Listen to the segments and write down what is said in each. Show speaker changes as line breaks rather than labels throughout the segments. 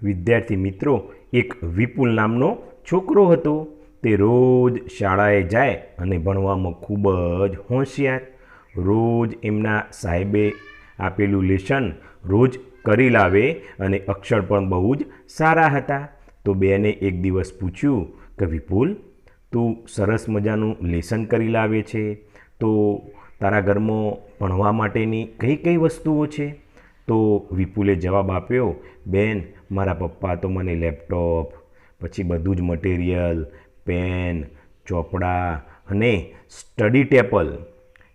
વિદ્યાર્થી મિત્રો, એક વિપુલ નામનો છોકરો હતો. તે રોજ શાળાએ જાય અને ભણવામાં ખૂબ જ હોશિયાર. રોજ એમના સાહેબે આપેલું લેસન રોજ કરી લાવે અને અક્ષર પણ બહુ જ સારા હતા. તો બેને એક દિવસ પૂછ્યું કે વિપુલ, તું સરસ મજાનું લેસન કરી લાવે છે, તો તારા ઘરમાં ભણવા માટેની કઈ કઈ વસ્તુઓ છે? તો વિપુલે જવાબ આપ્યો, બેન, મારા પપ્પા તો મને લેપટોપ, પછી બધું જ મટીરિયલ, પેન, ચોપડા અને સ્ટડી ટેબલ,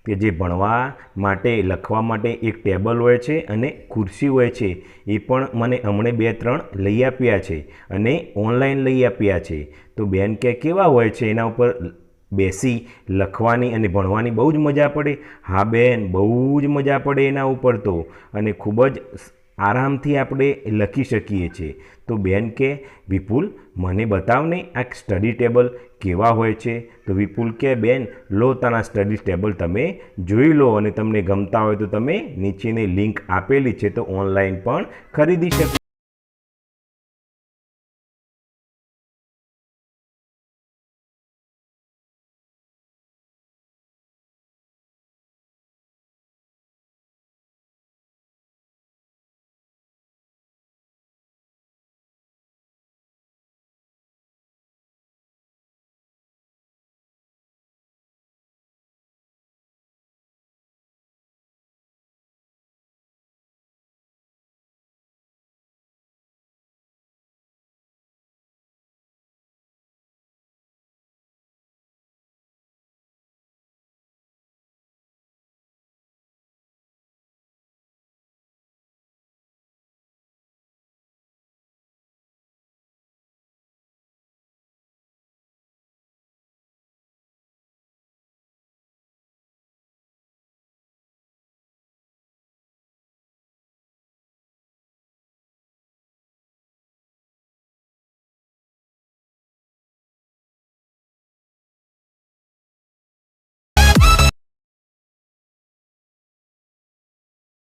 કે જે ભણવા માટે લખવા માટે એક ટેબલ હોય છે અને ખુરશી હોય છે, એ પણ મને હમણાં 2-3 લઈ આપ્યા છે અને ઓનલાઈન લઈ આપ્યા છે. તો બેન કે કેવા હોય છે? એના ઉપર બેસી લખવાની અને ભણવાની બહુ જ મજા પડે. હા બેન, બહુ જ મજા પડે એના ઉપર તો, અને ખૂબ જ આરામથી આપણે લખી શકીએ છીએ. તો બેન કે વિપુલ, મને બતાવને આ સ્ટડી ટેબલ કેવા હોય છે? તો વિપુલ કે બેન, લો તારા સ્ટડી ટેબલ તમે જોઈ લો, અને તમને ગમતા હોય તો તમે નીચેની લિંક આપેલી છે તો ઓનલાઈન પણ ખરીદી શકો.